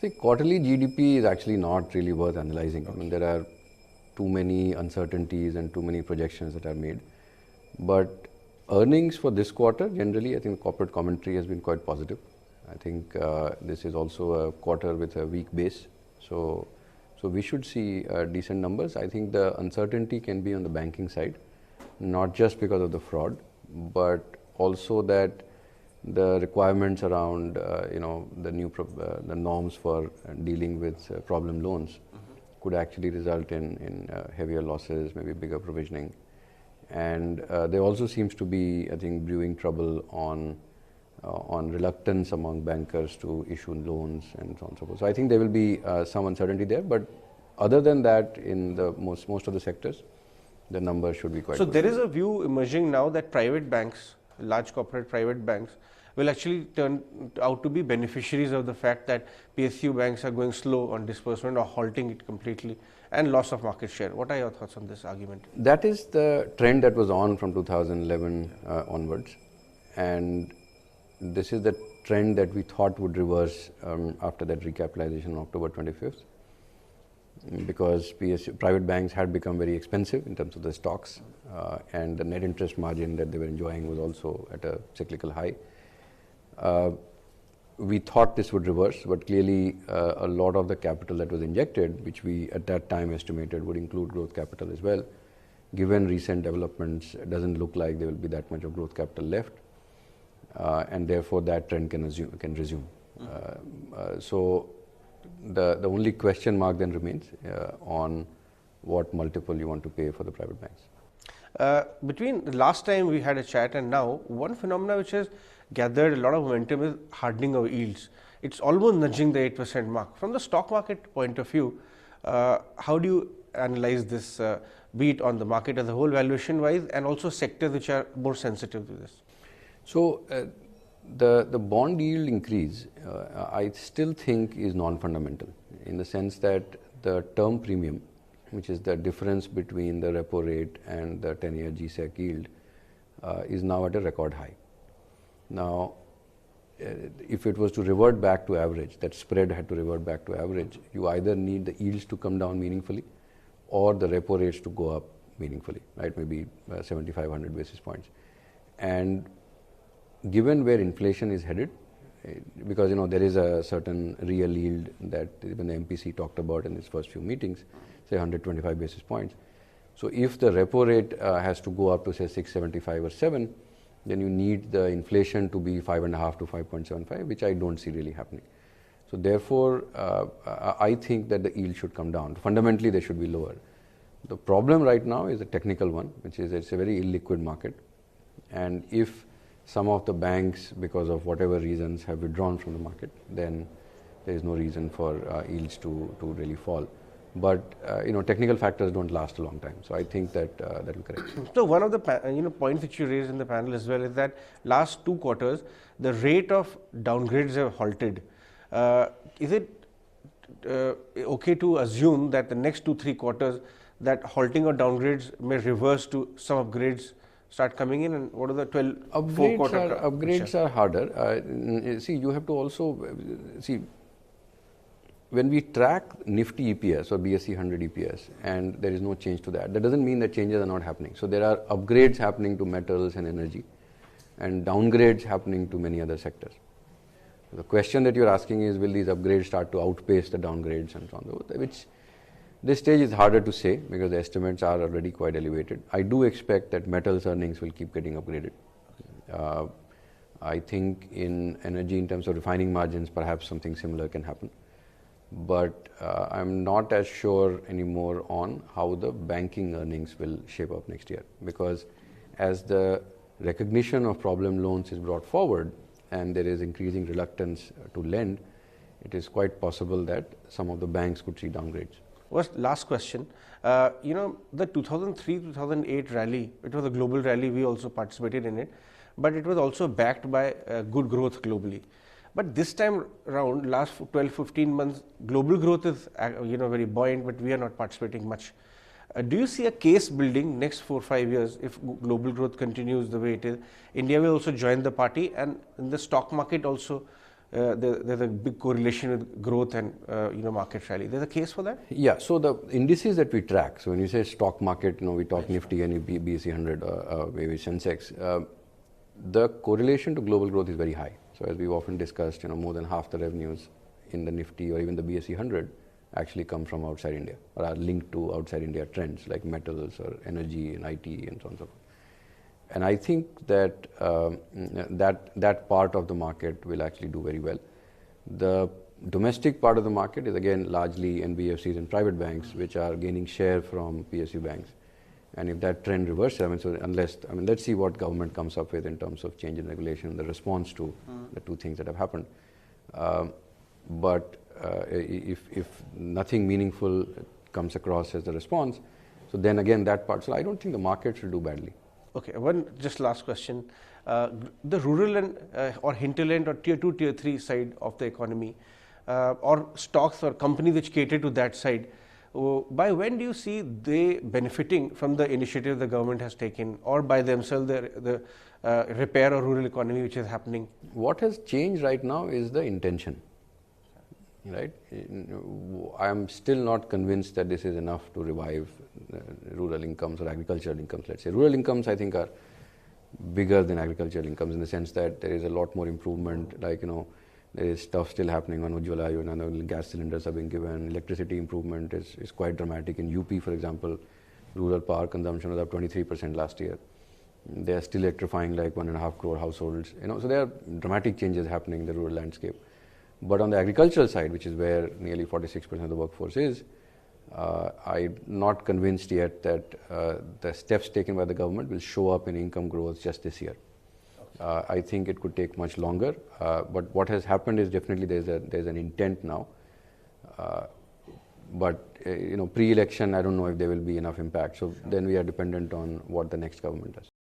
See, quarterly GDP is actually not really worth analyzing. I mean, there are too many uncertainties and too many projections that are made. But earnings for this quarter, generally, I think the corporate commentary has been quite positive. I think this is also a quarter with a weak base. So we should see decent numbers. I think the uncertainty can be on the banking side, not just because of the fraud, but also that the requirements around the norms for dealing with problem loans could actually result in heavier losses, maybe bigger provisioning. And there also seems to be, I think, brewing trouble on reluctance among bankers to issue loans and so on and so forth. So I think there will be some uncertainty there, but other than that, in the most of the sectors, the numbers should be quite good. There is a view emerging now that private banks, large corporate private banks, will actually turn out to be beneficiaries of the fact that PSU banks are going slow on disbursement or halting it completely, and loss of market share. What are your thoughts on this argument? That is the trend that was on from 2011 onwards, and this is the trend that we thought would reverse after that recapitalization on October 25th, because private banks had become very expensive in terms of the stocks, and the net interest margin that they were enjoying was also at a cyclical high. We thought this would reverse, but clearly a lot of the capital that was injected, which we at that time estimated would include growth capital as well, given recent developments, it doesn't look like there will be that much of growth capital left, and therefore that trend can resume. So the only question mark then remains on what multiple you want to pay for the private banks. Between the last time we had a chat and now, one phenomena which has gathered a lot of momentum is hardening of yields. It's almost nudging the 8% mark. From the stock market point of view, how do you analyze this, be it on the market as a whole valuation wise, and also sectors which are more sensitive to this? So the bond yield increase, I still think is non-fundamental, in the sense that the term premium, which is the difference between the repo rate and the 10-year GSEC yield, is now at a record high. Now, if it was to revert back to average, that spread had to revert back to average, you either need the yields to come down meaningfully or the repo rates to go up meaningfully, right? Maybe 7,500 basis points. And given where inflation is headed, because there is a certain real yield that even the MPC talked about in its first few meetings, say 125 basis points. So if the repo rate has to go up to say 6.75 or 7, then you need the inflation to be 5.5 to 5.75, which I don't see really happening. So therefore, I think that the yield should come down. Fundamentally, they should be lower. The problem right now is a technical one, which is it's a very illiquid market, and if some of the banks, because of whatever reasons, have withdrawn from the market, then there is no reason for yields to really fall. But technical factors don't last a long time, so I think that that will correct. So one of the points which you raised in the panel as well is that last 2 quarters the rate of downgrades have halted. Is it okay to assume that the next 2-3 quarters that halting of downgrades may reverse to some upgrades start coming in, and what are the 12 upgrades are harder. See, you have to also see, when we track Nifty EPS or BSE 100 EPS and there is no change to that, that doesn't mean that changes are not happening. So there are upgrades happening to metals and energy and downgrades happening to many other sectors. The question that you're asking is, will these upgrades start to outpace the downgrades and so on, which this stage is harder to say because the estimates are already quite elevated. I do expect that metals earnings will keep getting upgraded. I think in energy, in terms of refining margins, perhaps something similar can happen. But I'm not as sure anymore on how the banking earnings will shape up next year, because as the recognition of problem loans is brought forward and there is increasing reluctance to lend, it is quite possible that some of the banks could see downgrades. Last question, the 2003-2008 rally, it was a global rally, we also participated in it, but it was also backed by good growth globally. But this time around, last 12-15 months, global growth is very buoyant, but we are not participating much. Do you see a case building next 4-5 years if global growth continues the way it is? India will also join the party, and in the stock market also, there's a big correlation with growth and market rally. There's a case for that? Yeah, so the indices that we track, so when you say stock market, we talk Nifty and BSE 100, maybe Sensex, the correlation to global growth is very high. So as we've often discussed, more than half the revenues in the Nifty or even the BSE 100 actually come from outside India or are linked to outside India trends like metals or energy and IT and so on and so forth. And I think that that part of the market will actually do very well. The domestic part of the market is again largely NBFCs and private banks, which are gaining share from PSU banks. And if that trend reverses, let's see what government comes up with in terms of change in regulation, the response to the two things that have happened. But if nothing meaningful comes across as the response, so then again that part. So I don't think the market should do badly. Okay, one just last question. The rural and or hinterland or tier 2, tier 3 side of the economy, or stocks or companies which cater to that side, by when do you see they benefiting from the initiative the government has taken, or by themselves the repair of rural economy which is happening? What has changed right now is the intention. Right? I am still not convinced that this is enough to revive rural incomes or agricultural incomes, let's say. Rural incomes, I think, are bigger than agricultural incomes in the sense that there is a lot more improvement, like, there is stuff still happening on Ujjwala, gas cylinders are being given, electricity improvement is quite dramatic. In UP, for example, rural power consumption was up 23% last year. They are still electrifying like 1.5 crore households, so there are dramatic changes happening in the rural landscape. But on the agricultural side, which is where nearly 46% of the workforce is, I'm not convinced yet that the steps taken by the government will show up in income growth just this year. I think it could take much longer. But what has happened is definitely there's an intent now. But pre-election, I don't know if there will be enough impact. So then we are dependent on what the next government does.